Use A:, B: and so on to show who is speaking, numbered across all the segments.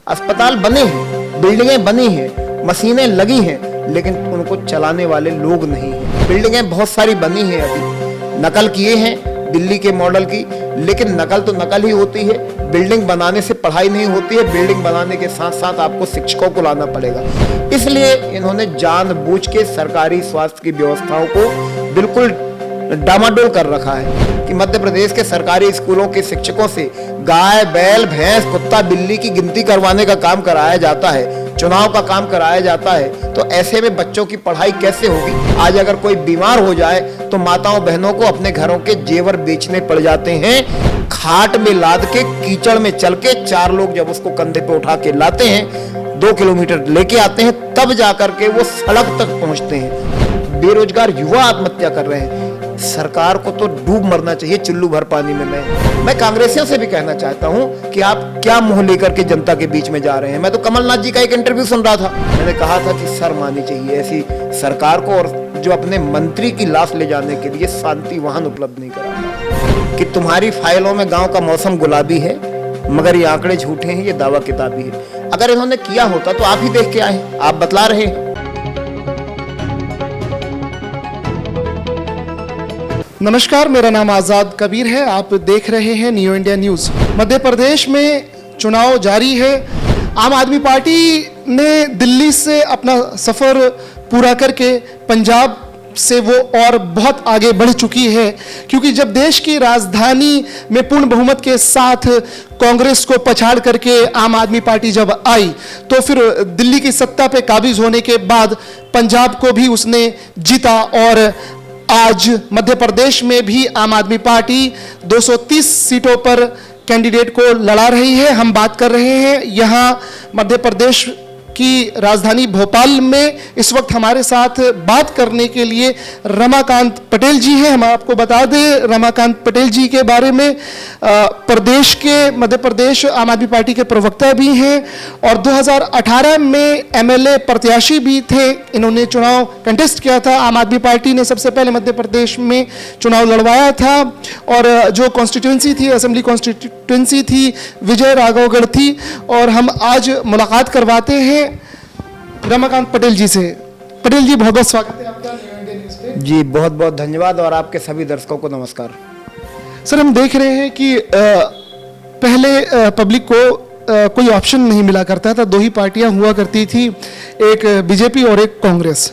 A: अस्पताल बने हैं, बिल्डिंगें बनी हैं, मशीनें लगी हैं, लेकिन उनको चलाने वाले लोग नहीं हैं। बिल्डिंगें बहुत सारी बनी हैं, अभी नकल किए हैं दिल्ली के मॉडल की, लेकिन नकल तो नकल ही होती है। बिल्डिंग बनाने से पढ़ाई नहीं होती है, बिल्डिंग बनाने के साथ साथ आपको शिक्षकों को लाना पड़ेगा। इसलिए इन्होंने जानबूझ के सरकारी स्वास्थ्य की व्यवस्थाओं को बिल्कुल डामाडोल कर रखा है कि मध्य प्रदेश के सरकारी स्कूलों के शिक्षकों से गाय, बैल, भैंस, कुत्ता, बिल्ली की गिनती करवाने का काम कराया जाता है, चुनाव का काम कराया जाता है। तो ऐसे में बच्चों की पढ़ाई कैसे होगी? आज अगर कोई बीमार हो जाए तो माताओं बहनों को अपने घरों के जेवर बेचने पड़ जाते हैं। खाट में लाद के कीचड़ में चल के 4 लोग जब उसको कंधे पे उठा के लाते हैं, 2 किलोमीटर लेके आते हैं, तब जाकर के वो सड़क तक पहुंचते हैं। बेरोजगार युवा आत्महत्या कर रहे हैं। सरकार को तो डूब मरना चाहिए चुल्लू भर पानी में। मैं कांग्रेसियों से भी कहना चाहता हूं कि आप क्या मुंह लेकर के जनता के बीच में जा रहे हैं। मैं तो कमलनाथ जी का एक इंटरव्यू सुन रहा था, मैंने कहा था कि शर्म आनी चाहिए ऐसी सरकार को, और जो अपने मंत्री की लाश ले जाने के लिए शांति वाहन उपलब्ध नहीं करा, कि तुम्हारी फाइलों में गांव का मौसम गुलाबी है, मगर ये आंकड़े झूठे हैं, ये दावा किताबी है। अगर इन्होंने किया होता तो आप ही देख के आए, आप बतला रहे हैं।
B: नमस्कार, मेरा नाम आज़ाद कबीर है। आप देख रहे हैं new India news. Madhya Pradesh में चुनाव जारी है। आम आदमी पार्टी ने दिल्ली से अपना सफ़र पूरा करके पंजाब से वो और बहुत आगे बढ़ चुकी है, क्योंकि जब देश की राजधानी में पूर्ण बहुमत के साथ कांग्रेस को पछाड़ करके आम आदमी पार्टी जब आई, तो फिर दिल्ली की सत्ता पे काबिज होने के बाद पंजाब को भी उसने जीता। और आज मध्य प्रदेश में भी आम आदमी पार्टी 230 सीटों पर कैंडिडेट को लड़ा रही है। हम बात कर रहे हैं यहाँ मध्य प्रदेश की राजधानी भोपाल में। इस वक्त हमारे साथ बात करने के लिए रमाकांत पटेल जी हैं। हम आपको बता दें रमाकांत पटेल जी के बारे में, प्रदेश के मध्य प्रदेश आम आदमी पार्टी के प्रवक्ता भी हैं और 2018 में एमएलए प्रत्याशी भी थे। इन्होंने चुनाव कंटेस्ट किया था। आम आदमी पार्टी ने सबसे पहले मध्य प्रदेश में चुनाव लड़वाया था और जो कॉन्स्टिट्यूंसी थी, असेंबली कॉन्स्टिट्यूंसी थी, विजय राघवगढ़ थी। और हम आज मुलाकात करवाते हैं रमाकांत पटेल जी से। पटेल जी, बहुत बहुत स्वागत है आपका न्यू इंडिया न्यूज़ पे।
A: जी बहुत बहुत धन्यवाद, और आपके सभी दर्शकों को नमस्कार।
B: सर, हम देख रहे हैं कि पहले पब्लिक को कोई ऑप्शन नहीं मिला करता था। 2 ही पार्टियां हुआ करती थी, एक बीजेपी और एक कांग्रेस।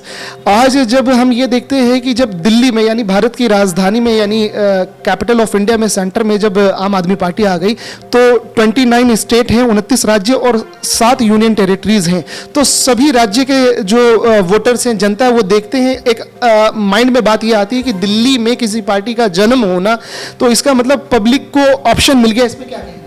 B: आज जब हम ये देखते हैं कि जब दिल्ली में यानी भारत की राजधानी में यानी कैपिटल ऑफ इंडिया में, सेंटर में जब आम आदमी पार्टी आ गई, तो 29 स्टेट हैं, 29 राज्य और 7 यूनियन टेरिटरीज हैं। तो सभी राज्य के जो वोटर्स हैं, जनता है, वो देखते हैं, एक माइंड में बात ये आती है कि दिल्ली में किसी पार्टी का जन्म होना, तो इसका मतलब पब्लिक को ऑप्शन मिल गया। इसमें क्या कहना है?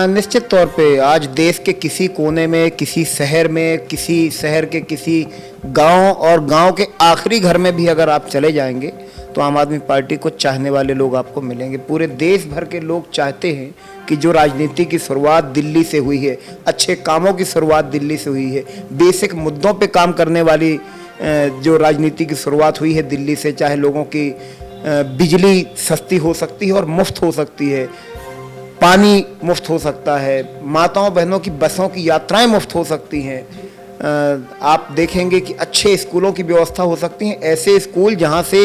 A: निश्चित तौर पे आज देश के किसी कोने में, किसी शहर में, किसी शहर के किसी गांव और गांव के आखिरी घर में भी अगर आप चले जाएंगे तो आम आदमी पार्टी को चाहने वाले लोग आपको मिलेंगे। पूरे देश भर के लोग चाहते हैं कि जो राजनीति की शुरुआत दिल्ली से हुई है, अच्छे कामों की शुरुआत दिल्ली से हुई है, बेसिक मुद्दों पे काम करने वाली जो राजनीति की शुरुआत हुई है दिल्ली से, चाहे लोगों की बिजली सस्ती हो सकती है और मुफ्त हो सकती है, पानी मुफ्त हो सकता है, माताओं बहनों की बसों की यात्राएं मुफ्त हो सकती हैं, आप देखेंगे कि अच्छे स्कूलों की व्यवस्था हो सकती है। ऐसे स्कूल जहां से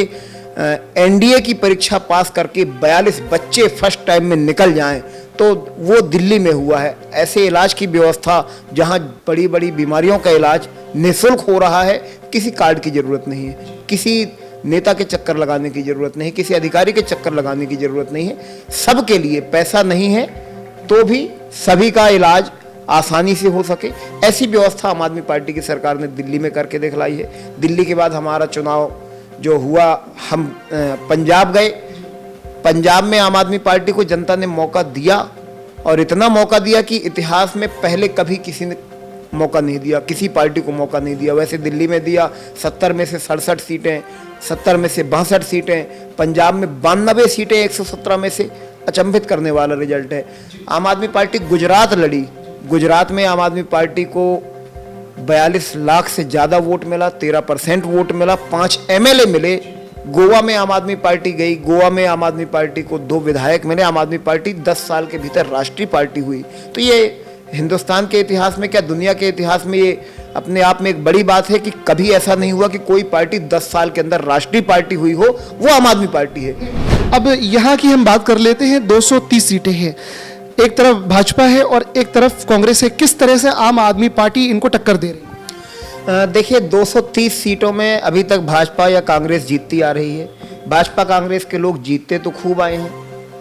A: एनडीए की परीक्षा पास करके 42 बच्चे फर्स्ट टाइम में निकल जाएं, तो वो दिल्ली में हुआ है। ऐसे इलाज की व्यवस्था जहां बड़ी बड़ी बीमारियों का इलाज निःशुल्क हो रहा है, किसी कार्ड की ज़रूरत नहीं है, किसी नेता के चक्कर लगाने की ज़रूरत नहीं, किसी अधिकारी के चक्कर लगाने की ज़रूरत नहीं है। सबके लिए पैसा नहीं है तो भी सभी का इलाज आसानी से हो सके, ऐसी व्यवस्था आम आदमी पार्टी की सरकार ने दिल्ली में करके दिखलाई है। दिल्ली के बाद हमारा चुनाव जो हुआ, हम पंजाब गए। पंजाब में आम आदमी पार्टी को जनता ने मौका दिया, और इतना मौका दिया कि इतिहास में पहले कभी किसी ने मौका नहीं दिया, किसी पार्टी को मौका नहीं दिया। वैसे दिल्ली में दिया, 70 में से 67 सीटें, 70 में से 62 सीटें, पंजाब में 92 सीटें 117 में से। अचंभित करने वाला रिजल्ट है। आम आदमी पार्टी गुजरात लड़ी, गुजरात में आम आदमी पार्टी को 42 लाख से ज़्यादा वोट मिला, 13% वोट मिला, 5 एमएलए मिले। गोवा में आम आदमी पार्टी गई, गोवा में आम आदमी पार्टी को 2 विधायक मिले। आम आदमी पार्टी 10 साल के भीतर राष्ट्रीय पार्टी हुई। तो ये हिंदुस्तान के इतिहास में क्या दुनिया के इतिहास में ये अपने आप में एक बड़ी बात है कि कभी ऐसा नहीं हुआ कि कोई पार्टी 10 साल के अंदर राष्ट्रीय पार्टी हुई हो, वो आम आदमी पार्टी है।
B: अब यहाँ की हम बात कर लेते हैं। 230 सीटें हैं, एक तरफ भाजपा है और एक तरफ कांग्रेस है। किस तरह से आम आदमी पार्टी इनको टक्कर दे रही है?
A: देखिए 230 सीटों में अभी तक भाजपा या कांग्रेस जीतती आ रही है। भाजपा कांग्रेस के लोग जीतते तो खूब आए हैं,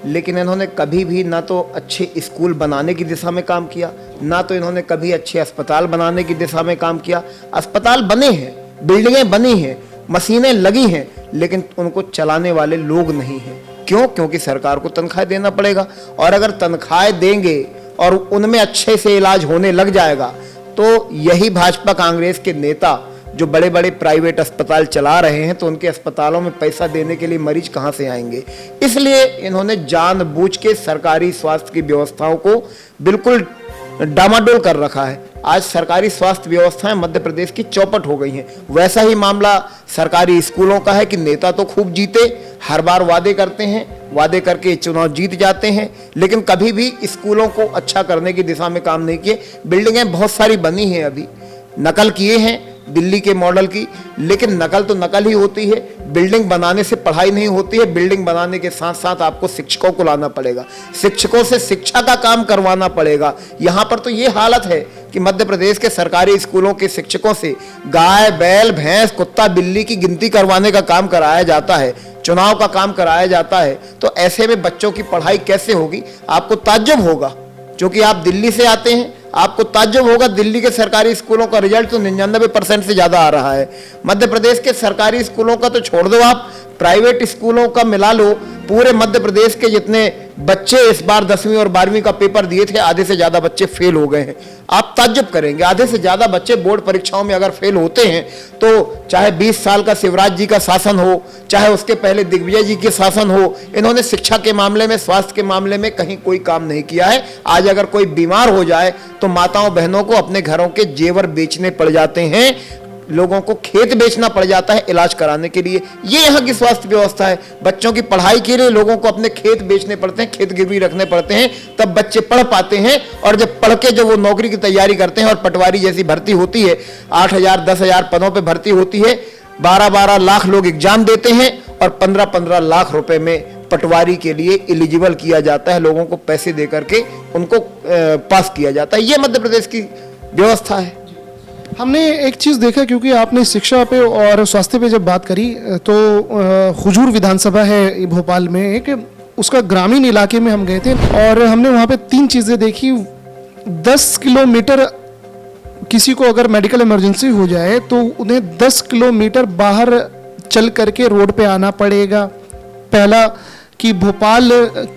A: लेकिन इन्होंने कभी भी ना तो अच्छे स्कूल बनाने की दिशा में काम किया, ना तो इन्होंने कभी अच्छे अस्पताल बनाने की दिशा में काम किया। अस्पताल बने हैं, बिल्डिंगें बनी हैं, मशीनें लगी हैं, लेकिन उनको चलाने वाले लोग नहीं हैं। क्यों? क्योंकि सरकार को तनख्वाह देना पड़ेगा, और अगर तनख्वाहें देंगे और उनमें अच्छे से इलाज होने लग जाएगा तो यही भाजपा कांग्रेस के नेता जो बड़े बड़े प्राइवेट अस्पताल चला रहे हैं, तो उनके अस्पतालों में पैसा देने के लिए मरीज कहां से आएंगे। इसलिए इन्होंने जानबूझ के सरकारी स्वास्थ्य की व्यवस्थाओं को बिल्कुल डामाडोल कर रखा है। आज सरकारी स्वास्थ्य व्यवस्थाएं मध्य प्रदेश की चौपट हो गई हैं। वैसा ही मामला सरकारी स्कूलों का है कि नेता तो खूब जीते, हर बार वादे करते हैं, वादे करके चुनाव जीत जाते हैं, लेकिन कभी भी स्कूलों को अच्छा करने की दिशा में काम नहीं किए। बिल्डिंगें बहुत सारी बनी हैं, अभी नकल किए हैं दिल्ली के मॉडल की, लेकिन नकल तो नकल ही होती है। बिल्डिंग बनाने से पढ़ाई नहीं होती है, बिल्डिंग बनाने के साथ साथ आपको शिक्षकों को लाना पड़ेगा, शिक्षकों से शिक्षा का काम करवाना पड़ेगा। यहाँ पर तो ये हालत है कि मध्य प्रदेश के सरकारी स्कूलों के शिक्षकों से गाय, बैल, भैंस, कुत्ता, बिल्ली की गिनती करवाने का काम कराया जाता है, चुनाव का काम कराया जाता है। तो ऐसे में बच्चों की पढ़ाई कैसे होगी? आपको ताज्जुब होगा, क्योंकि आप दिल्ली से आते हैं, आपको ताज्जुब होगा। दिल्ली के सरकारी स्कूलों का रिजल्ट तो 99% से ज्यादा आ रहा है। मध्य प्रदेश के सरकारी स्कूलों का तो छोड़ दो, आप प्राइवेट स्कूलों का मिला लो, पूरे मध्य प्रदेश के जितने बच्चे इस बार 10वीं और 12वीं का पेपर दिए थे, आधे से ज्यादा बच्चे फेल हो गए हैं। आप ताज्जुब करेंगे, आधे से ज्यादा बच्चे बोर्ड परीक्षाओं में अगर फेल होते हैं तो चाहे 20 साल का शिवराज जी का शासन हो, चाहे उसके पहले दिग्विजय जी के शासन हो, इन्होंने शिक्षा के मामले में, स्वास्थ्य के मामले में कहीं कोई काम नहीं किया है। आज अगर कोई बीमार हो जाए तो माताओं बहनों को अपने घरों के जेवर बेचने पड़ जाते हैं, लोगों को खेत बेचना पड़ जाता है इलाज कराने के लिए। ये यहाँ की स्वास्थ्य व्यवस्था है। बच्चों की पढ़ाई के लिए लोगों को अपने खेत बेचने पड़ते हैं, खेत गिरवी रखने पड़ते हैं, तब बच्चे पढ़ पाते हैं। और जब पढ़ के जब वो नौकरी की तैयारी करते हैं और पटवारी जैसी भर्ती होती है, 8,000 10,000 पदों पर भर्ती होती है, 12-12 लाख लोग एग्जाम देते हैं और 15-15 लाख रुपए में पटवारी के लिए एलिजिबल किया जाता है। लोगों को पैसे दे करके उनको पास किया जाता है। ये मध्य प्रदेश की व्यवस्था है।
B: हमने एक चीज़ देखा, क्योंकि आपने शिक्षा पे और स्वास्थ्य पे जब बात करी, तो हुजूर विधानसभा है भोपाल में, एक उसका ग्रामीण इलाके में हम गए थे और हमने वहाँ पे 3 चीज़ें देखी। 10 किलोमीटर किसी को अगर मेडिकल इमरजेंसी हो जाए तो उन्हें 10 किलोमीटर बाहर चल करके रोड पे आना पड़ेगा। पहला कि भोपाल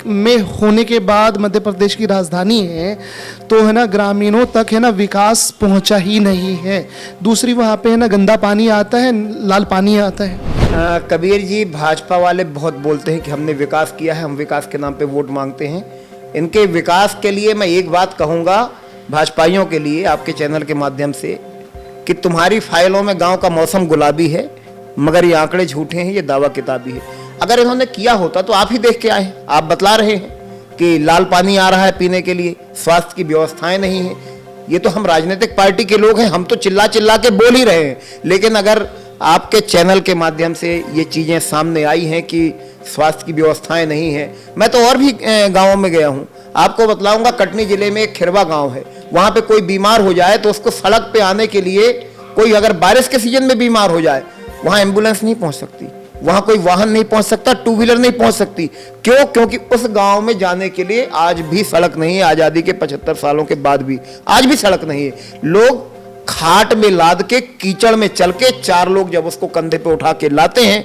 B: में होने के बाद मध्य प्रदेश की राजधानी है, तो है ना ग्रामीणों तक है ना विकास पहुंचा ही नहीं है। दूसरी वहाँ पे है ना गंदा पानी आता है, लाल पानी आता है।
A: कबीर जी, भाजपा वाले बहुत बोलते हैं कि हमने विकास किया है, हम विकास के नाम पे वोट मांगते हैं। इनके विकास के लिए मैं एक बात कहूँगा भाजपाइयों के लिए आपके चैनल के माध्यम से, कि तुम्हारी फाइलों में गाँव का मौसम गुलाबी है, मगर ये आंकड़े झूठे हैं, ये दावा किताबी है। अगर इन्होंने किया होता तो आप ही देख के आए। आप बतला रहे हैं कि लाल पानी आ रहा है पीने के लिए, स्वास्थ्य की व्यवस्थाएं नहीं है। ये तो हम राजनीतिक पार्टी के लोग हैं, हम तो चिल्ला चिल्ला के बोल ही रहे हैं। लेकिन अगर आपके चैनल के माध्यम से ये चीज़ें सामने आई हैं कि स्वास्थ्य की व्यवस्थाएं नहीं है, मैं तो और भी गाँवों में गया हूँ। आपको बतलाऊंगा, कटनी जिले में एक खिरवा गाँव है, वहाँ पे कोई बीमार हो जाए तो उसको सड़क पे आने के लिए, कोई अगर बारिश के सीजन में बीमार हो जाए, वहाँ एम्बुलेंस नहीं पहुँच सकती, वहां कोई वाहन नहीं पहुंच सकता, 2 व्हीलर नहीं पहुंच सकती। क्यों? क्योंकि उस गांव में जाने के लिए आज भी सड़क नहीं है। आजादी के 75 सालों के बाद भी आज भी सड़क नहीं है। लोग खाट में लाद के कीचड़ में चल के, 4 लोग जब उसको कंधे पे उठा के लाते हैं,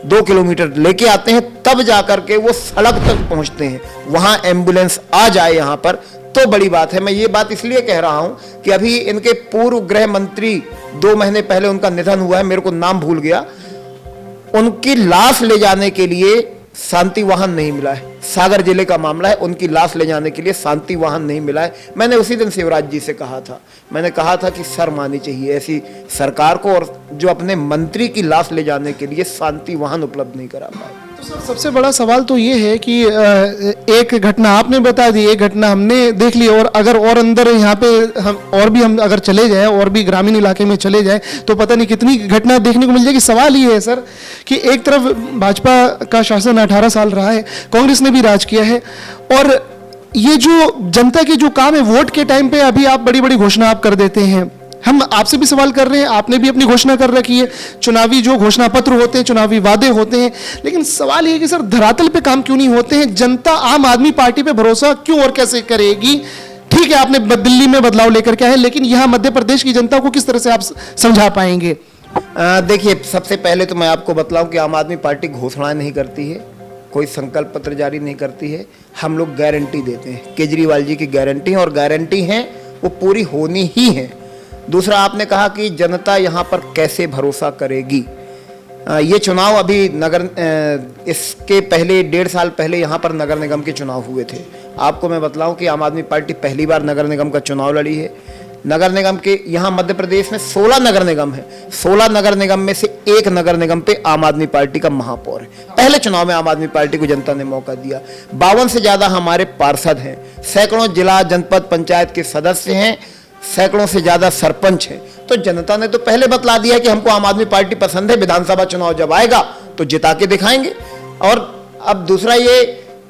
A: 2 किलोमीटर लेके आते हैं, तब जाकर के वो सड़क तक पहुंचते हैं। वहां एम्बुलेंस आ जाए यहाँ पर तो बड़ी बात है। मैं ये बात इसलिए कह रहा हूं कि अभी इनके पूर्व गृह मंत्री 2 महीने पहले उनका निधन हुआ है, मेरे को नाम भूल गया, उनकी लाश ले जाने के लिए शांति वाहन नहीं मिला है। सागर जिले का मामला है, उनकी लाश ले जाने के लिए शांति वाहन नहीं मिला है। मैंने उसी दिन शिवराज जी से कहा था, मैंने कहा था कि शर्म आनी चाहिए ऐसी सरकार को, और जो अपने मंत्री की लाश ले जाने के लिए शांति वाहन उपलब्ध नहीं करा पाए।
B: तो सर सबसे बड़ा सवाल तो ये है कि एक घटना आपने बता दी, एक घटना हमने देख ली, और अगर और अंदर यहाँ पे हम अगर चले जाए और भी ग्रामीण इलाके में चले जाए तो पता नहीं कितनी घटना देखने को मिल जाएगी। सवाल ये है सर कि एक तरफ भाजपा का शासन 18 साल रहा है, कांग्रेस ने भी राज किया है, और ये जो जनता के जो काम है वोट के टाइम पे अभी आप बड़ी बड़ी घोषणा आप कर देते हैं। हम आपसे भी सवाल कर रहे हैं, आपने भी अपनी घोषणा कर रखी है, चुनावी जो घोषणा पत्र होते हैं, चुनावी वादे होते हैं, लेकिन सवाल ये है कि सर धरातल पे काम क्यों नहीं होते हैं? जनता आम आदमी पार्टी पे भरोसा क्यों और कैसे करेगी? ठीक है, आपने दिल्ली में बदलाव लेकर के आए, लेकिन यहाँ मध्य प्रदेश की जनता को किस तरह से आप समझा पाएंगे?
A: देखिए, सबसे पहले तो मैं आपको बतलाऊं कि आम आदमी पार्टी घोषणाएं नहीं करती है, कोई संकल्प पत्र जारी नहीं करती है। हम लोग गारंटी देते हैं, केजरीवाल जी की गारंटी है, और गारंटी है वो पूरी होनी ही है। दूसरा, आपने कहा कि जनता यहाँ पर कैसे भरोसा करेगी। ये चुनाव अभी इसके पहले 1.5 साल पहले यहाँ पर नगर निगम के चुनाव हुए थे। आपको मैं बतलाऊं कि आम आदमी पार्टी पहली बार नगर निगम का चुनाव लड़ी है। नगर निगम के यहाँ मध्य प्रदेश में 16 नगर निगम है। 16 नगर निगम में से एक नगर निगम पे आम आदमी पार्टी का महापौर है। पहले चुनाव में आम आदमी पार्टी को जनता ने मौका दिया। 52 से ज्यादा हमारे पार्षद हैं, सैकड़ों जिला जनपद पंचायत के सदस्य हैं, सैकड़ों से ज्यादा सरपंच हैं। तो जनता ने तो पहले बतला दिया कि हमको आम आदमी पार्टी पसंद है, विधानसभा चुनाव जब आएगा तो जिता के दिखाएंगे। और अब दूसरा ये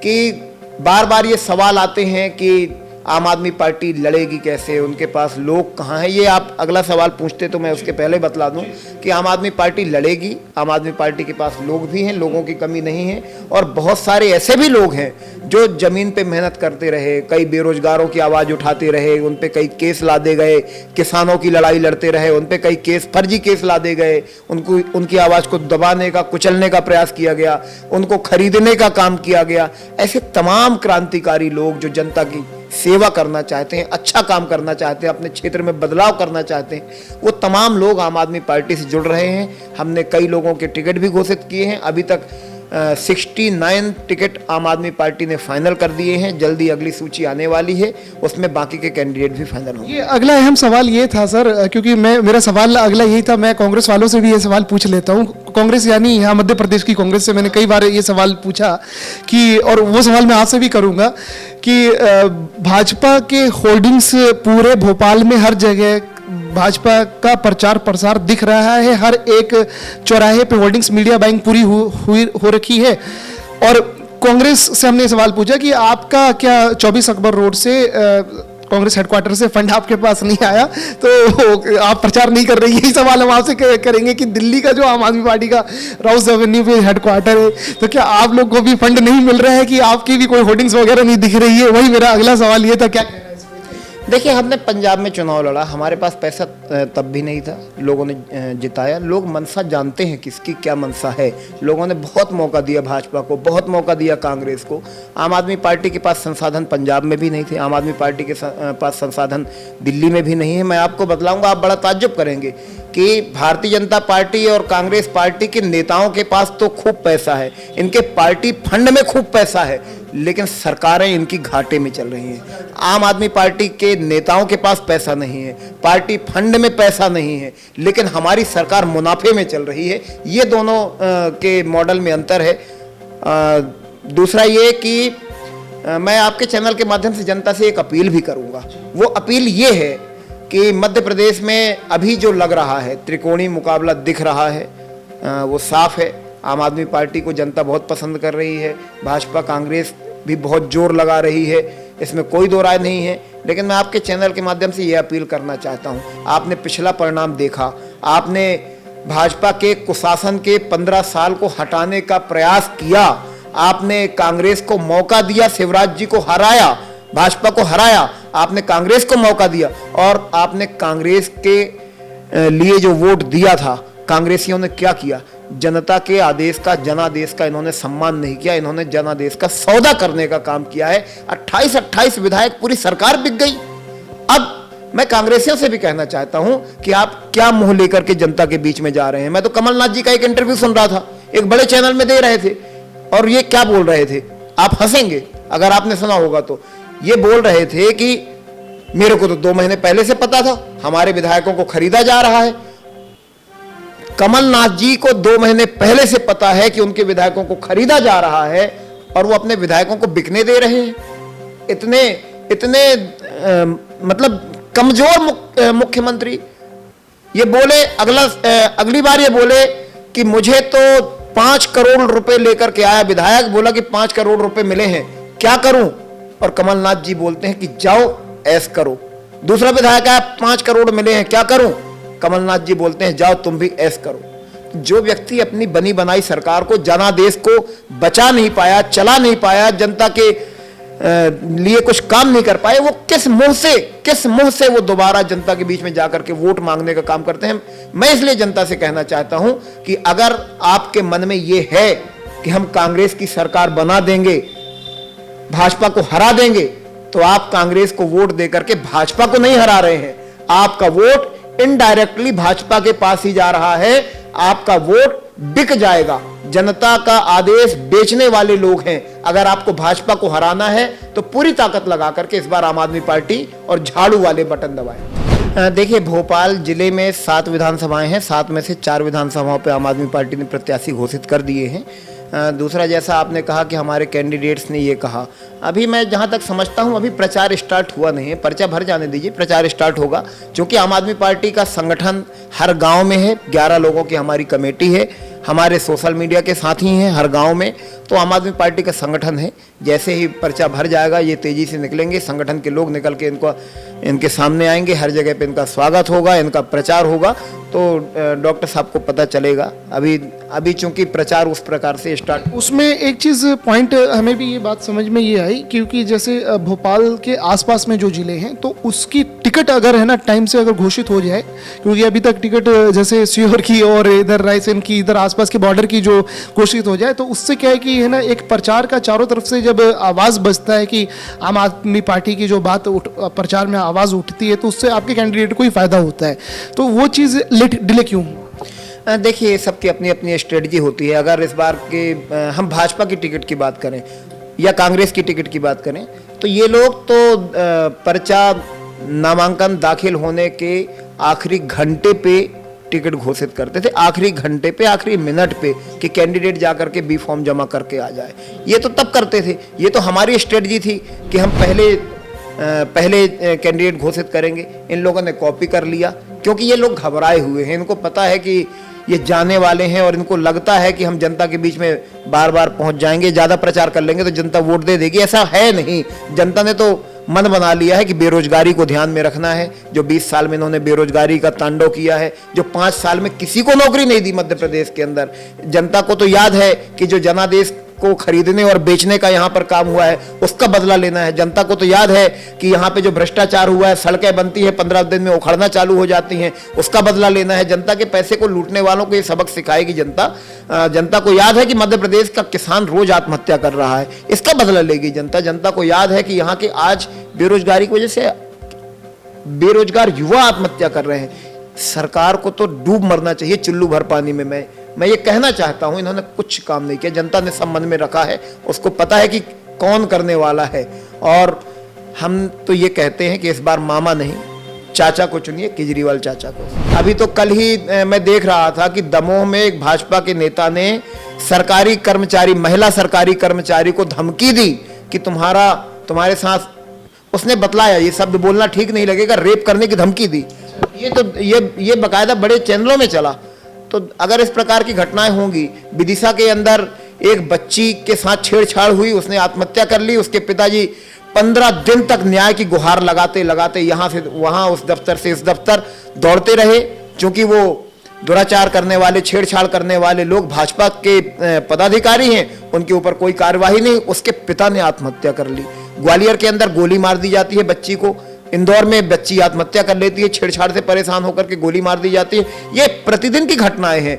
A: कि बार बार ये सवाल आते हैं कि आम आदमी पार्टी लड़ेगी कैसे, उनके पास लोग कहाँ हैं। ये आप अगला सवाल पूछते तो मैं उसके पहले बतला दूं कि आम आदमी पार्टी लड़ेगी। आम आदमी पार्टी के पास लोग भी हैं, लोगों की कमी नहीं है, और बहुत सारे ऐसे भी लोग हैं जो जमीन पे मेहनत करते रहे, कई बेरोजगारों की आवाज़ उठाते रहे, उन पे कई केस लादे गए, किसानों की लड़ाई लड़ते रहे, उन पे कई केस फर्जी केस लादे गए, उनकी आवाज़ को दबाने का, कुचलने का प्रयास किया गया, उनको खरीदने का काम किया गया। ऐसे तमाम क्रांतिकारी लोग जो जनता की सेवा करना चाहते हैं, अच्छा काम करना चाहते हैं, अपने क्षेत्र में बदलाव करना चाहते हैं, वो तमाम लोग आम आदमी पार्टी से जुड़ रहे हैं। हमने कई लोगों के टिकट भी घोषित किए हैं। अभी तक 69 टिकट आम आदमी पार्टी ने फाइनल कर दिए हैं। जल्दी अगली सूची आने वाली है, उसमें बाकी के कैंडिडेट भी फाइनल होंगे।
B: ये अगला अहम सवाल ये था सर, क्योंकि मेरा सवाल अगला यही था, मैं कांग्रेस वालों से भी ये सवाल पूछ लेता हूँ। कांग्रेस यानी यहाँ मध्य प्रदेश की कांग्रेस से मैंने कई बार ये सवाल पूछा कि, और वो सवाल मैं आपसे भी करूँगा कि भाजपा के होर्डिंग्स पूरे भोपाल में हर जगह भाजपा का प्रचार प्रसार दिख रहा है, हर एक चौराहे पे होर्डिंग्स, मीडिया बाइंग पूरी हो रखी है। और कांग्रेस से हमने सवाल पूछा कि आपका क्या 24 अकबर रोड से कांग्रेस हेडक्वार्टर से फंड आपके पास नहीं आया तो आप प्रचार नहीं कर रही? यही सवाल हम आपसे करेंगे कि दिल्ली का जो आम आदमी पार्टी का राउस एवेन्यू पे हेडक्वार्टर है, तो क्या आप लोग को भी फंड नहीं मिल रहा है कि आपकी भी कोई होर्डिंग्स वगैरह नहीं दिख रही है? वही मेरा अगला सवाल ये था। क्या
A: देखिए, हमने पंजाब में चुनाव लड़ा, हमारे पास पैसा तब भी नहीं था, लोगों ने जिताया। लोग मनसा जानते हैं किसकी क्या मनसा है। लोगों ने बहुत मौका दिया भाजपा को, बहुत मौका दिया कांग्रेस को। आम आदमी पार्टी के पास संसाधन पंजाब में भी नहीं थे, आम आदमी पार्टी के पास संसाधन दिल्ली में भी नहीं है। मैं आपको बतलाऊंगा, आप बड़ा ताज्जुब करेंगे कि भारतीय जनता पार्टी और कांग्रेस पार्टी के नेताओं के पास तो खूब पैसा है, इनके पार्टी फंड में खूब पैसा है, लेकिन सरकारें इनकी घाटे में चल रही हैं। आम आदमी पार्टी के नेताओं के पास पैसा नहीं है, पार्टी फंड में पैसा नहीं है, लेकिन हमारी सरकार मुनाफे में चल रही है। ये दोनों के मॉडल में अंतर है। दूसरा ये कि मैं आपके चैनल के माध्यम से जनता से एक अपील भी करूंगा। वो अपील ये है कि मध्य प्रदेश में अभी जो लग रहा है त्रिकोणीय मुकाबला दिख रहा है, वो साफ है। आम आदमी पार्टी को जनता बहुत पसंद कर रही है, भाजपा कांग्रेस भी बहुत जोर लगा रही है, इसमें कोई दो राय नहीं है। लेकिन मैं आपके चैनल के माध्यम से ये अपील करना चाहता हूँ, आपने पिछला परिणाम देखा, आपने भाजपा के कुशासन के 15 साल को हटाने का प्रयास किया, आपने कांग्रेस को मौका दिया, शिवराज जी को हराया, भाजपा को हराया, आपने कांग्रेस को मौका दिया, और आपने कांग्रेस के लिए जो वोट दिया था, कांग्रेसियों ने क्या किया? जनता के आदेश का, जनादेश का इन्होंने सम्मान नहीं किया, इन्होंने जनादेश का सौदा करने का काम किया है। 28 विधायक, पूरी सरकार बिक गई। अब मैं कांग्रेसियों से भी कहना चाहता हूं कि आप क्या मुंह लेकर के जनता के बीच में जा रहे हैं। मैं तो कमलनाथ जी का एक इंटरव्यू सुन रहा था, एक बड़े चैनल में दे रहे थे, और ये क्या बोल रहे थे, आप हंसेंगे अगर आपने सुना होगा तो। ये बोल रहे थे कि मेरे को तो 2 महीने पहले से पता था, हमारे विधायकों को खरीदा जा रहा है। कमलनाथ जी को 2 महीने पहले से पता है कि उनके विधायकों को खरीदा जा रहा है और वो अपने विधायकों को बिकने दे रहे हैं। इतने इतने मतलब कमजोर मुख्यमंत्री। ये बोले अगली बार ये बोले कि मुझे तो 5 करोड़ रुपए लेकर के आया विधायक, बोला कि 5 करोड़ रुपए मिले हैं, क्या करूं? और कमलनाथ जी बोलते हैं कि जाओ ऐश करो। दूसरा विधायक आया, 5 करोड़ मिले हैं, क्या करूं? कमलनाथ जी बोलते हैं जाओ तुम भी ऐश करो। जो व्यक्ति अपनी बनी बनाई सरकार को, जनादेश को बचा नहीं पाया, चला नहीं पाया, जनता के लिए कुछ काम नहीं कर पाए, वो किस मुंह से वो दोबारा जनता के बीच में जाकर के वोट मांगने का काम करते हैं। मैं इसलिए जनता से कहना चाहता हूं कि अगर आपके मन में ये है कि हम कांग्रेस की सरकार बना देंगे, भाजपा को हरा देंगे, तो आप कांग्रेस को वोट देकर के भाजपा को नहीं हरा रहे हैं। आपका वोट इनडायरेक्टली भाजपा के पास ही जा रहा है, आपका वोट बिक जाएगा। जनता का आदेश बेचने वाले लोग हैं। अगर आपको भाजपा को हराना है तो पूरी ताकत लगा करके इस बार आम आदमी पार्टी और झाड़ू वाले बटन दबाएं। देखिए, भोपाल जिले में 7 विधानसभाएं हैं, 7 में से 4 विधानसभाओं पे आम आदमी पार्टी ने प्रत्याशी घोषित कर दिए हैं। दूसरा, जैसा आपने कहा कि हमारे कैंडिडेट्स ने ये कहा, अभी मैं जहाँ तक समझता हूँ अभी प्रचार स्टार्ट हुआ नहीं है। पर्चा भर जाने दीजिए, प्रचार स्टार्ट होगा, क्योंकि आम आदमी पार्टी का संगठन हर गांव में है। 11 लोगों की हमारी कमेटी है, हमारे सोशल मीडिया के साथी हैं हर गांव में, तो आम आदमी पार्टी का संगठन है। जैसे ही पर्चा भर जाएगा ये तेज़ी से निकलेंगे, संगठन के लोग निकल के इनके सामने आएंगे, हर जगह पे इनका स्वागत होगा, इनका प्रचार होगा, तो डॉक्टर साहब को पता चलेगा। अभी चूंकि प्रचार उस प्रकार से स्टार्ट।
B: उसमें एक चीज़ पॉइंट हमें भी ये बात समझ में ये आई, क्योंकि जैसे भोपाल के आसपास में जो ज़िले हैं तो उसकी टिकट अगर है ना टाइम से अगर घोषित हो जाए, क्योंकि अभी तक टिकट जैसे सीहोर की और इधर रायसेन की, इधर आसपास के बॉर्डर की जो घोषित हो जाए, तो उससे क्या है कि है ना एक प्रचार का चारों तरफ से जब आवाज़ बजता है कि आम आदमी पार्टी की जो बात प्रचार में आवाज़ उठती है, तो उससे आपके कैंडिडेट को ही फायदा होता है। तो वो चीज़ डिले क्यों?
A: देखिए, सबकी अपनी अपनी स्ट्रेटजी होती है। अगर इस बार के हम भाजपा की टिकट की बात करें या कांग्रेस की टिकट की बात करें, तो ये लोग तो पर्चा नामांकन दाखिल होने के आखिरी घंटे पे टिकट घोषित करते थे, आखिरी घंटे पे, आखिरी मिनट पे, कि कैंडिडेट जाकर के बी फॉर्म जमा करके आ जाए। ये तो तब करते थे, ये तो हमारी स्ट्रेटजी थी कि हम पहले कैंडिडेट घोषित करेंगे। इन लोगों ने कॉपी कर लिया, क्योंकि ये लोग घबराए हुए हैं, इनको पता है कि ये जाने वाले हैं और इनको लगता है कि हम जनता के बीच में बार बार पहुंच जाएंगे, ज़्यादा प्रचार कर लेंगे तो जनता वोट दे देगी। ऐसा है नहीं। जनता ने तो मन बना लिया है कि बेरोजगारी को ध्यान में रखना है। जो 20 साल में इन्होंने बेरोजगारी का तांडव किया है, जो 5 साल में किसी को नौकरी नहीं दी मध्य प्रदेश के अंदर, जनता को तो याद है कि जो जनादेश को खरीदने और बेचने का यहाँ पर काम हुआ है उसका बदला लेना है। जनता को तो याद है कि यहाँ पे जो भ्रष्टाचार हुआ है, सड़कें बनती है 15 दिन में उखड़ना चालू हो जाती हैं, उसका बदला लेना है। जनता के पैसे को लूटने वालों को ये सबक सिखाएगी जनता। जनता को याद है कि मध्य प्रदेश का किसान रोज आत्महत्या कर रहा है, इसका बदला लेगी जनता। जनता को याद है कि यहाँ के आज बेरोजगारी की वजह से बेरोजगार युवा आत्महत्या कर रहे हैं। सरकार को तो डूब मरना चाहिए चुल्लू भर पानी में। मैं ये कहना चाहता हूं, इन्होंने कुछ काम नहीं किया। जनता ने सब मन में रखा है, उसको पता है कि कौन करने वाला है। और हम तो ये कहते हैं कि इस बार मामा नहीं, चाचा को चुनिए, केजरीवाल चाचा को। अभी तो कल ही मैं देख रहा था कि दमोह में एक भाजपा के नेता ने सरकारी कर्मचारी, महिला सरकारी कर्मचारी को धमकी दी कि तुम्हारे साथ, उसने बतलाया, ये शब्द बोलना ठीक नहीं लगेगा, रेप करने की धमकी दी। ये बकायदा बड़े चैनलों में चला। तो अगर इस प्रकार की घटनाएं होंगी, विदिशा के अंदर एक बच्ची के साथ छेड़छाड़ हुई, उसने आत्महत्या कर ली, उसके पिताजी 15 दिन तक न्याय की गुहार लगाते लगाते यहाँ से वहाँ, उस दफ्तर से इस दफ्तर दौड़ते रहे, क्योंकि वो दुराचार करने वाले, छेड़छाड़ करने वाले लोग भाजपा के पदाधिकारी हैं, उनके ऊपर कोई कार्यवाही नहीं। उसके पिता ने आत्महत्या कर ली। ग्वालियर के अंदर गोली मार दी जाती है बच्ची को, इंदौर में बच्ची आत्महत्या कर लेती है, छेड़छाड़ से परेशान होकर के गोली मार दी जाती है। ये प्रतिदिन की घटनाएं हैं।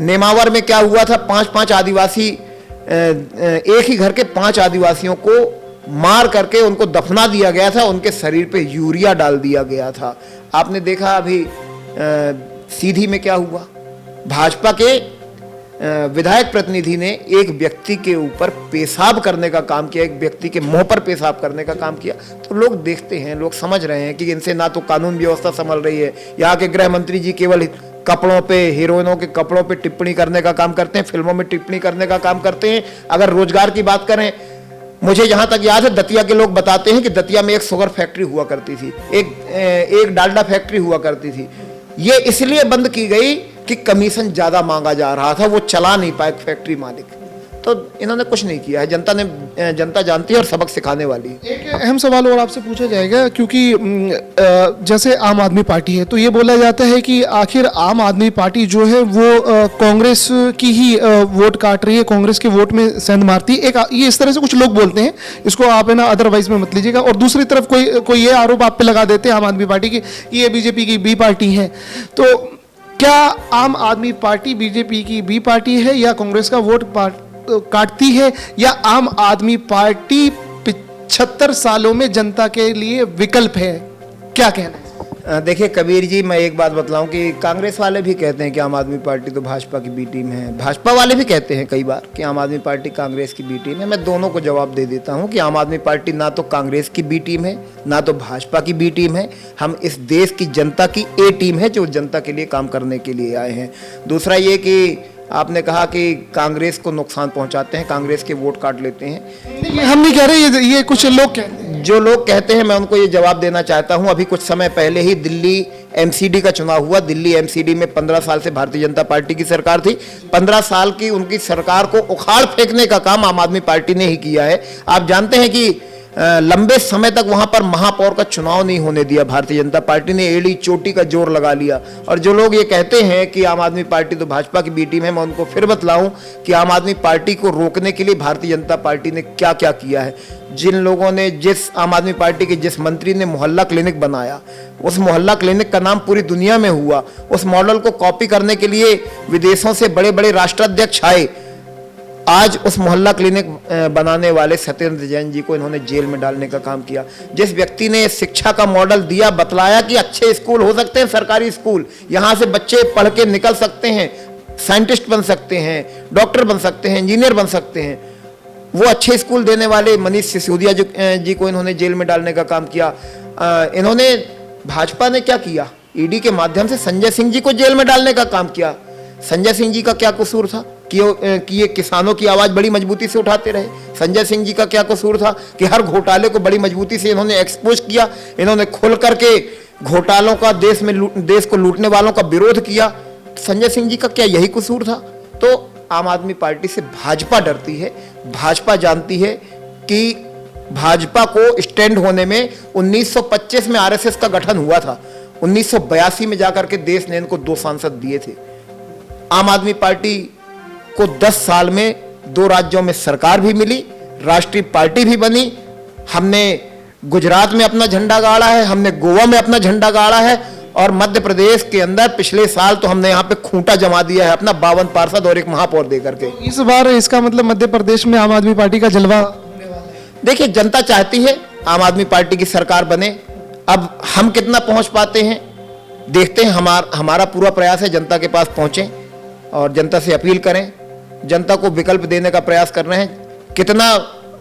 A: नेमावर में क्या हुआ था, 5 आदिवासी, एक ही घर के 5 आदिवासियों को मार करके उनको दफना दिया गया था, उनके शरीर पे यूरिया डाल दिया गया था। आपने देखा अभी सीधी में क्या हुआ, भाजपा के विधायक प्रतिनिधि ने एक व्यक्ति के ऊपर पेशाब करने का काम किया, एक व्यक्ति के मुंह पर पेशाब करने का काम किया। तो लोग देखते हैं, लोग समझ रहे हैं कि इनसे ना तो कानून व्यवस्था संभल रही है, यहाँ के गृह मंत्री जी केवल कपड़ों पे, हीरोइनों के कपड़ों पे टिप्पणी करने का काम करते हैं, फिल्मों में टिप्पणी करने का काम करते हैं। अगर रोजगार की बात करें, मुझे जहां तक याद है दतिया के लोग बताते हैं कि दतिया में एक शुगर फैक्ट्री हुआ करती थी, एक डालडा फैक्ट्री हुआ करती थी। ये इसलिए बंद की गई कि कमीशन ज्यादा मांगा जा रहा था, वो चला नहीं पाए फैक्ट्री मालिक। तो इन्होंने कुछ नहीं किया है। जनता जानती है और सबक सिखाने वाली है।
B: एक अहम सवाल और आपसे पूछा जाएगा, क्योंकि जैसे आम आदमी पार्टी है तो ये बोला जाता है कि आखिर आम आदमी पार्टी जो है वो कांग्रेस की ही वोट काट रही है, कांग्रेस के वोट में सेंध मारती है। ये इस तरह से कुछ लोग बोलते हैं, इसको आप है ना अदरवाइज में मत लीजिएगा। और दूसरी तरफ कोई ये आरोप आप पे लगा देते हैं आम आदमी पार्टी की, ये बीजेपी की बी पार्टी है। तो क्या आम आदमी पार्टी बीजेपी की बी पार्टी है, या कांग्रेस का वोट काटती है, या आम आदमी पार्टी 75 सालों में जनता के लिए विकल्प है? क्या कहना है?
A: देखिए कबीर जी, मैं एक बात बतलाऊं कि कांग्रेस वाले भी कहते हैं कि आम आदमी पार्टी तो भाजपा की बी टीम है, भाजपा वाले भी कहते हैं कई बार कि आम आदमी पार्टी कांग्रेस की बी टीम है। मैं दोनों को जवाब दे देता हूं कि आम आदमी पार्टी ना तो कांग्रेस की बी टीम है, ना तो भाजपा की बी टीम है। हम इस देश की जनता की ए टीम है, जो जनता के लिए काम करने के लिए आए हैं। दूसरा ये कि आपने कहा कि कांग्रेस को नुकसान पहुंचाते हैं, कांग्रेस के वोट काट लेते हैं।
B: हम नहीं कह रहे, ये कुछ लोग कहते हैं।
A: जो लोग कहते हैं मैं उनको ये जवाब देना चाहता हूं। अभी कुछ समय पहले ही दिल्ली एमसीडी का चुनाव हुआ। दिल्ली एमसीडी में 15 साल से भारतीय जनता पार्टी की सरकार थी। 15 साल की उनकी सरकार को उखाड़ फेंकने का काम आम आदमी पार्टी ने ही किया है। आप जानते हैं कि लंबे समय तक वहां पर महापौर का चुनाव नहीं होने दिया भारतीय जनता पार्टी ने, एड़ी चोटी का जोर लगा लिया। और जो लोग ये कहते हैं कि आम आदमी पार्टी तो भाजपा की बी टीम है, मैं उनको फिर बतलाऊं कि आम आदमी पार्टी को रोकने के लिए भारतीय जनता पार्टी ने क्या क्या किया है। जिन लोगों ने, जिस आम आदमी पार्टी के जिस मंत्री ने मोहल्ला क्लिनिक बनाया, उस मोहल्ला क्लिनिक का नाम पूरी दुनिया में हुआ। उस मॉडल को कॉपी करने के लिए विदेशों से बड़े बड़े राष्ट्राध्यक्ष आए। आज उस मोहल्ला क्लिनिक बनाने वाले सत्येंद्र जैन जी को इन्होंने जेल में डालने का काम किया। जिस व्यक्ति ने शिक्षा का मॉडल दिया, बतलाया कि अच्छे स्कूल हो सकते हैं, सरकारी स्कूल, यहाँ से बच्चे पढ़ के निकल सकते हैं, साइंटिस्ट बन सकते हैं, डॉक्टर बन सकते हैं, इंजीनियर बन सकते हैं, वो अच्छे स्कूल देने वाले मनीष सिसोदिया जी को इन्होंने जेल में डालने का काम किया। इन्होंने, भाजपा ने क्या किया, ईडी के माध्यम से संजय सिंह जी को जेल में डालने का काम किया। संजय सिंह जी का क्या कसूर था कि ये किसानों की आवाज बड़ी मजबूती से उठाते रहे? संजय सिंह जी का क्या कसूर था कि हर घोटाले को बड़ी मजबूती से इन्होंने एक्सपोज किया, इन्होंने खोल करके घोटालों का, देश को लूटने वालों का विरोध किया? संजय सिंह जी का क्या यही कसूर था? तो आम आदमी पार्टी से भाजपा डरती है। भाजपा जानती है कि भाजपा को स्टैंड होने में 1925 में आरएसएस का गठन हुआ था, 1982 में जाकर के देश ने इनको 2 सांसद दिए थे। आम आदमी पार्टी को 10 साल में 2 राज्यों में सरकार भी मिली, राष्ट्रीय पार्टी भी बनी। हमने गुजरात में अपना झंडा गाड़ा है, हमने गोवा में अपना झंडा गाड़ा है, और मध्य प्रदेश के अंदर पिछले साल तो हमने यहाँ पे खूंटा जमा दिया है अपना 52 पार्षद और 1 महापौर देकर के।
B: इस बार इसका मतलब मध्य प्रदेश में आम आदमी पार्टी का जलवा।
A: देखिए, जनता चाहती है आम आदमी पार्टी की सरकार बने। अब हम कितना पहुंच पाते हैं देखते हैं। हमारा पूरा प्रयास है जनता के पास पहुंचे और जनता से अपील करें, जनता को विकल्प देने का प्रयास कर रहे हैं। कितना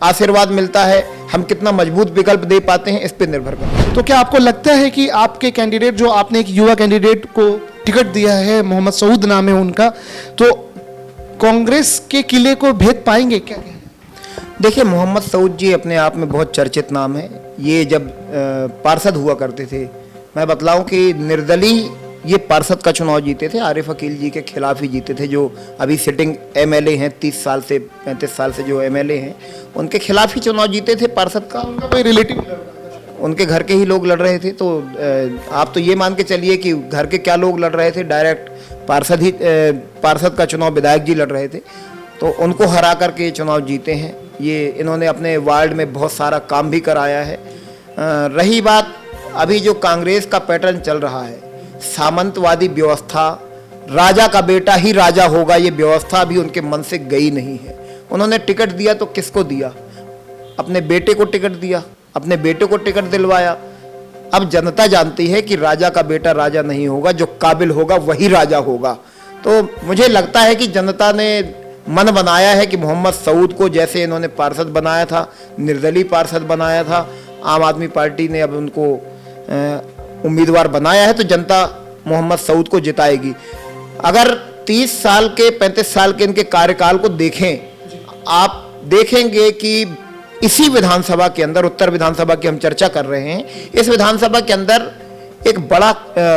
A: आशीर्वाद मिलता है, हम कितना मजबूत विकल्प दे पाते हैं, इस पर निर्भर करता है।
B: तो क्या आपको लगता है कि आपके कैंडिडेट, जो आपने एक युवा कैंडिडेट को टिकट दिया है, मोहम्मद सऊद नाम है उनका, तो कांग्रेस के किले को भेद पाएंगे क्या?
A: देखिए, मोहम्मद सऊद जी अपने आप में बहुत चर्चित नाम है। ये जब पार्षद हुआ करते थे, मैं बतलाऊं कि निर्दलीय ये पार्षद का चुनाव जीते थे, आरिफ अकील जी के खिलाफ ही जीते थे, जो अभी सिटिंग एमएलए हैं, 30 साल से 35 साल से जो एमएलए हैं, उनके खिलाफ ही चुनाव जीते थे पार्षद का।
B: उनका कोई रिलेटिव,
A: उनके घर के ही लोग लड़ रहे थे। तो आप तो ये मान के चलिए कि घर के क्या लोग लड़ रहे थे, डायरेक्ट पार्षद का चुनाव विधायक जी लड़ रहे थे, तो उनको हरा करके चुनाव जीते हैं। ये इन्होंने अपने वार्ड में बहुत सारा काम भी कराया है। रही बात अभी जो कांग्रेस का पैटर्न चल रहा है, सामंतवादी व्यवस्था, राजा का बेटा ही राजा होगा, ये व्यवस्था अभी उनके मन से गई नहीं है। उन्होंने टिकट दिया तो किसको दिया? अपने बेटे को टिकट दिया, अपने बेटे को टिकट दिलवाया। अब जनता जानती है कि राजा का बेटा राजा नहीं होगा, जो काबिल होगा वही राजा होगा। तो मुझे लगता है कि जनता ने मन बनाया है कि मोहम्मद सऊद को जैसे इन्होंने पार्षद बनाया था, निर्दलीय पार्षद बनाया था, आम आदमी पार्टी ने अब उनको उम्मीदवार बनाया है, तो जनता मोहम्मद सऊद को जिताएगी। अगर 30 साल के 35 साल के इनके कार्यकाल को देखें, आप देखेंगे कि इसी विधानसभा के अंदर, उत्तर विधानसभा की हम चर्चा कर रहे हैं, इस विधानसभा के अंदर एक बड़ा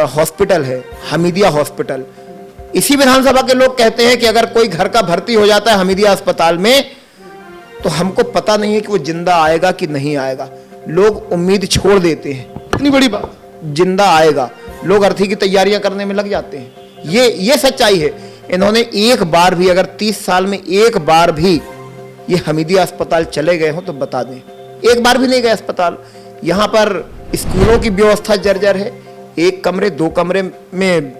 A: हॉस्पिटल है, हमीदिया हॉस्पिटल। इसी विधानसभा के लोग कहते हैं कि अगर कोई घर का भर्ती हो जाता है हमीदिया अस्पताल में तो हमको पता नहीं है कि वो जिंदा आएगा कि नहीं आएगा। लोग उम्मीद छोड़ देते हैं,
B: इतनी बड़ी बात,
A: जिंदा आएगा, लोग अर्थी की तैयारियां करने में लग जाते हैं। ये सच्चाई है। इन्होंने एक बार भी, अगर 30 साल में एक बार भी ये हमीदिया अस्पताल चले गए हो तो बता दें। एक बार भी नहीं गए अस्पताल। यहाँ पर स्कूलों की व्यवस्था जर्जर है। 1 कमरे 2 कमरे में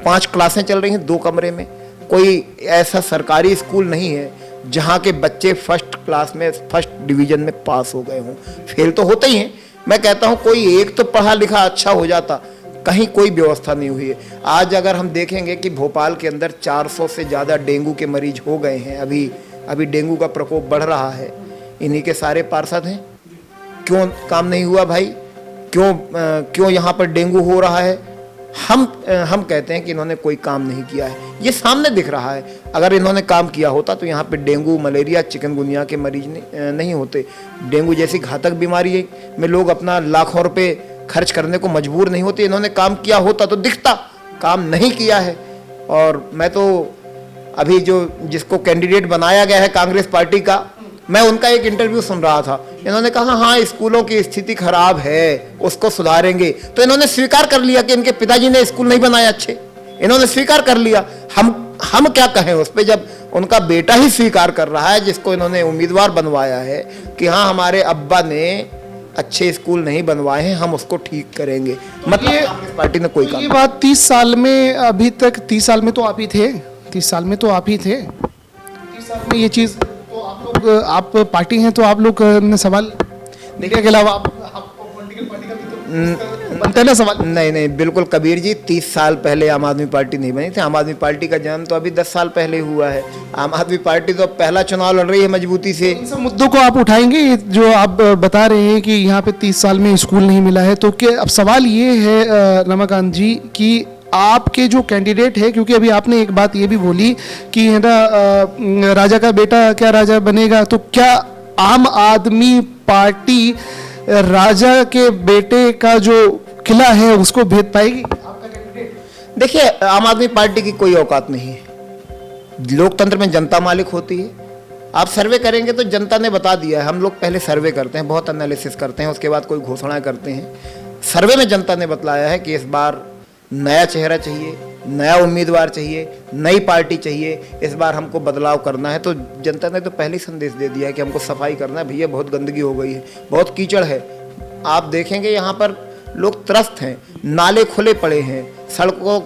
A: 5 क्लासें चल रही हैं, 2 कमरे में। कोई ऐसा सरकारी स्कूल नहीं है जहाँ के बच्चे फर्स्ट क्लास में, फर्स्ट डिवीजन में पास हो गए हों। फेल तो होते ही हैं। मैं कहता हूँ कोई एक तो पढ़ा लिखा अच्छा हो जाता, कहीं कोई व्यवस्था नहीं हुई है। आज अगर हम देखेंगे कि भोपाल के अंदर 400 से ज़्यादा डेंगू के मरीज हो गए हैं, अभी डेंगू का प्रकोप बढ़ रहा है। इन्हीं के सारे पार्षद हैं। क्यों काम नहीं हुआ भाई? क्यों यहाँ पर डेंगू हो रहा है? हम कहते हैं कि इन्होंने कोई काम नहीं किया है। ये सामने दिख रहा है। अगर इन्होंने काम किया होता तो यहाँ पे डेंगू, मलेरिया, चिकनगुनिया के मरीज नहीं होते। डेंगू जैसी घातक बीमारी में लोग अपना लाखों रुपए खर्च करने को मजबूर नहीं होते। इन्होंने काम किया होता तो दिखता, काम नहीं किया है। और मैं तो अभी जिसको कैंडिडेट बनाया गया है कांग्रेस पार्टी का, मैं उनका एक इंटरव्यू सुन रहा था। इन्होंने कहा हाँ स्कूलों की स्थिति खराब है, उसको सुधारेंगे। तो इन्होंने स्वीकार कर लिया कि इनके पिताजी ने स्कूल नहीं बनाए अच्छे। इन्होंने स्वीकार कर लिया। हम क्या कहें उस पर, जब उनका बेटा ही स्वीकार कर रहा है, जिसको इन्होंने उम्मीदवार बनवाया है कि हाँ हमारे अब्बा ने अच्छे स्कूल नहीं बनवाए हैं, हम उसको ठीक करेंगे। मतलब कांग्रेस पार्टी ने कोई काम।
B: ये बात 30 साल में, अभी तक 30 साल में तो आप ही थे, 30 साल में तो आप ही थे। 30 साल में ये चीज़ तो आप पार्टी हैं तो आप लोग ने सवाल मीडिया के अलावा आपको पॉलिटिकल पार्टी का भी तो बनता है ना सवाल।
A: नहीं बिल्कुल कबीर जी, 30 साल पहले आम आदमी पार्टी नहीं बनी थी। आम आदमी पार्टी का जन्म तो अभी 10 साल पहले हुआ है। आम आदमी पार्टी तो पहला चुनाव लड़ रही है मजबूती से।
B: इन सब मुद्दों को आप उठाएंगे जो आप बता रहे हैं कि यहाँ पे 30 साल में स्कूल नहीं मिला है, तो क्या अब सवाल ये है रमाकांत जी कि आपके जो कैंडिडेट है, क्योंकि अभी आपने एक बात ये भी बोली कि है ना राजा का बेटा क्या राजा बनेगा, तो क्या आम आदमी पार्टी राजा के बेटे का जो किला है उसको भेद पाएगी?
A: देखिए आम आदमी पार्टी की कोई औकात नहीं है। लोकतंत्र में जनता मालिक होती है। आप सर्वे करेंगे तो जनता ने बता दिया है। हम लोग पहले सर्वे करते हैं, बहुत एनालिसिस करते हैं, उसके बाद कोई घोषणाएं करते हैं। सर्वे में जनता ने बतलाया है कि इस बार नया चेहरा चाहिए, नया उम्मीदवार चाहिए, नई पार्टी चाहिए, इस बार हमको बदलाव करना है। तो जनता ने तो पहले ही संदेश दे दिया है कि हमको सफाई करना है। भैया बहुत गंदगी हो गई है, बहुत कीचड़ है। आप देखेंगे यहाँ पर लोग त्रस्त हैं, नाले खुले पड़े हैं, सड़कों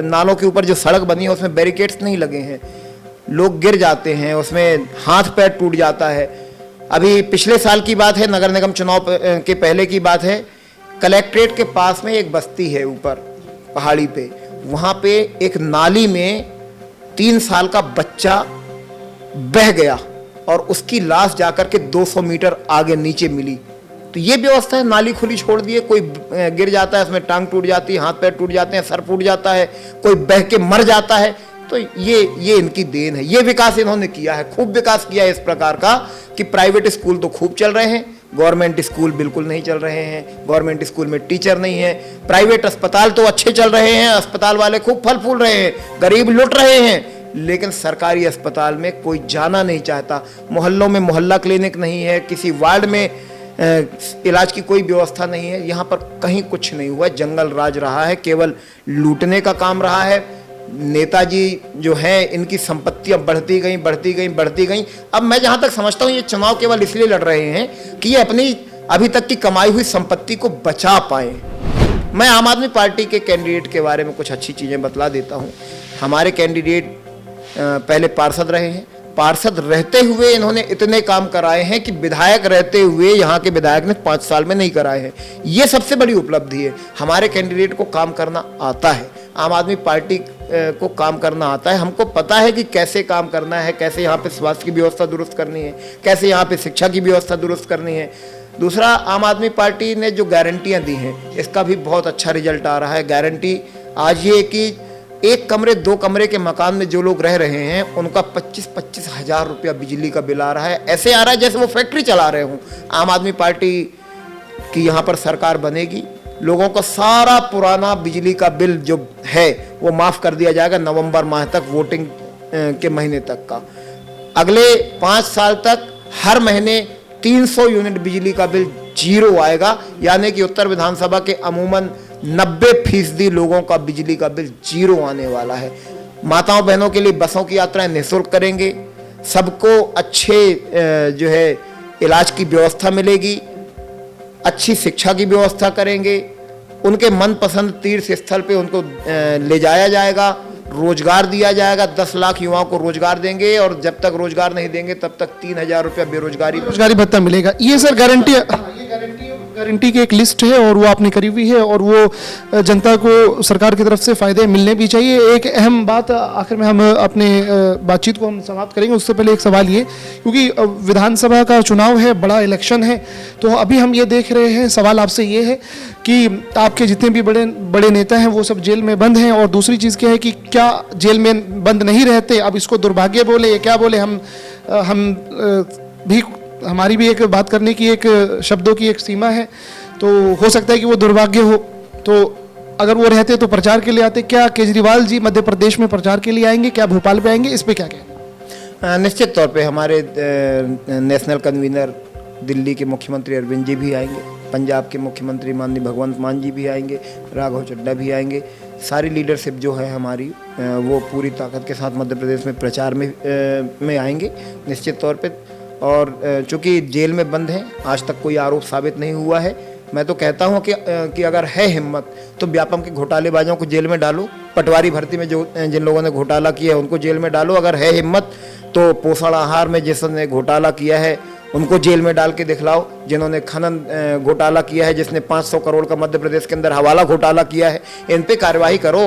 A: नालों के ऊपर जो सड़क बनी है उसमें बैरिकेड्स नहीं लगे हैं, लोग गिर जाते हैं, उसमें हाथ पैर टूट जाता है। अभी पिछले साल की बात है, नगर निगम चुनाव के पहले की बात है, कलेक्ट्रेट के पास में एक बस्ती है ऊपर पहाड़ी पे, वहाँ पे एक नाली में 3 साल का बच्चा बह गया और उसकी लाश जाकर के 200 मीटर आगे नीचे मिली। तो ये व्यवस्था है, नाली खुली छोड़ दिए, कोई गिर जाता है, उसमें टांग टूट जाती है, हाथ पैर टूट जाते हैं, सर फूट जाता है, कोई बह के मर जाता है। तो ये इनकी देन है। ये विकास इन्होंने किया है, खूब विकास किया है इस प्रकार का कि प्राइवेट स्कूल तो खूब चल रहे हैं, गवर्नमेंट स्कूल बिल्कुल नहीं चल रहे हैं। गवर्नमेंट स्कूल में टीचर नहीं है। प्राइवेट अस्पताल तो अच्छे चल रहे हैं, अस्पताल वाले खूब फल फूल रहे हैं, गरीब लुट रहे हैं, लेकिन सरकारी अस्पताल में कोई जाना नहीं चाहता। मोहल्लों में मोहल्ला क्लिनिक नहीं है, किसी वार्ड में इलाज की कोई व्यवस्था नहीं है। यहाँ पर कहीं कुछ नहीं हुआ, जंगल राज रहा है, केवल लूटने का काम रहा है। नेताजी जो हैं इनकी संपत्तियां बढ़ती गई। अब मैं जहां तक समझता हूं ये चुनाव केवल इसलिए लड़ रहे हैं कि ये अपनी अभी तक की कमाई हुई संपत्ति को बचा पाए। मैं आम आदमी पार्टी के कैंडिडेट के बारे में कुछ अच्छी चीजें बतला देता हूं। हमारे कैंडिडेट पहले पार्षद रहे हैं, पार्षद रहते हुए इन्होंने इतने काम कराए हैं कि विधायक रहते हुए यहाँ के विधायक ने 5 साल में नहीं कराए हैं। ये सबसे बड़ी उपलब्धि है। हमारे कैंडिडेट को काम करना आता है, आम आदमी पार्टी को काम करना आता है। हमको पता है कि कैसे काम करना है, कैसे यहाँ पे स्वास्थ्य की व्यवस्था दुरुस्त करनी है, कैसे यहाँ पे शिक्षा की व्यवस्था दुरुस्त करनी है। दूसरा, आम आदमी पार्टी ने जो गारंटियां दी हैं इसका भी बहुत अच्छा रिजल्ट आ रहा है। गारंटी आज ये कि एक कमरे 2 कमरे के मकान में जो लोग रह रहे हैं उनका 25-25 हज़ार रुपया बिजली का बिल आ रहा है। ऐसे आ रहा है जैसे वो फैक्ट्री चला रहे हों। आम आदमी पार्टी की यहाँ पर सरकार बनेगी, लोगों का सारा पुराना बिजली का बिल जो है वो माफ़ कर दिया जाएगा नवंबर माह तक, वोटिंग के महीने तक का। अगले 5 साल तक हर महीने 300 यूनिट बिजली का बिल जीरो आएगा, यानी कि उत्तर विधानसभा के अमूमन 90% लोगों का बिजली का बिल जीरो आने वाला है। माताओं बहनों के लिए बसों की यात्राएं निःशुल्क करेंगे, सबको अच्छे जो है इलाज की व्यवस्था मिलेगी, अच्छी शिक्षा की व्यवस्था करेंगे, उनके मनपसंद तीर्थ स्थल पे उनको ले जाया जाएगा, रोजगार दिया जाएगा। 10 लाख युवाओं को रोजगार देंगे और जब तक रोजगार नहीं देंगे तब तक 3,000 रुपया रोजगारी
B: भत्ता मिलेगा। ये सर गारंटी की एक लिस्ट है और वो आपने करी हुई है और वो जनता को सरकार की तरफ से फायदे मिलने भी चाहिए। एक अहम बात आखिर में हम अपने बातचीत को हम समाप्त करेंगे, उससे पहले एक सवाल ये, क्योंकि विधानसभा का चुनाव है, बड़ा इलेक्शन है, तो अभी हम ये देख रहे हैं, सवाल आपसे ये है कि आपके जितने भी बड़े नेता हैं वो सब जेल में बंद हैं, और दूसरी चीज़ क्या है कि क्या जेल में बंद नहीं रहते? अब इसको दुर्भाग्य बोले या क्या बोले, हम भी, हमारी भी एक बात करने की एक शब्दों की एक सीमा है, तो हो सकता है कि वो दुर्भाग्य हो। तो अगर वो रहते तो प्रचार के लिए आते। क्या केजरीवाल जी मध्य प्रदेश में प्रचार के लिए आएंगे? क्या भोपाल पे आएंगे? इस पे क्या कहना?
A: निश्चित तौर पे हमारे नेशनल कन्वीनर दिल्ली के मुख्यमंत्री अरविंद जी भी आएंगे, पंजाब के मुख्यमंत्री माननीय भगवंत मान जी भी आएंगे, राघव चड्ढा भी आएंगे। सारी लीडरशिप जो है हमारी वो पूरी ताकत के साथ मध्य प्रदेश में प्रचार में आएंगे निश्चित तौर पे। और चूँकि जेल में बंद हैं, आज तक कोई आरोप साबित नहीं हुआ है, मैं तो कहता हूँ कि अगर है हिम्मत तो व्यापम के घोटालेबाजों को जेल में डालो, पटवारी भर्ती में जिन लोगों ने घोटाला किया है उनको जेल में डालो। अगर है हिम्मत तो पोषण आहार में जिसने घोटाला किया है उनको जेल में डाल के दिखलाओ। जिन्होंने खनन घोटाला किया है, जिसने 500 करोड़ का मध्य प्रदेश के अंदर हवाला घोटाला किया है, इन पे कार्रवाई करो।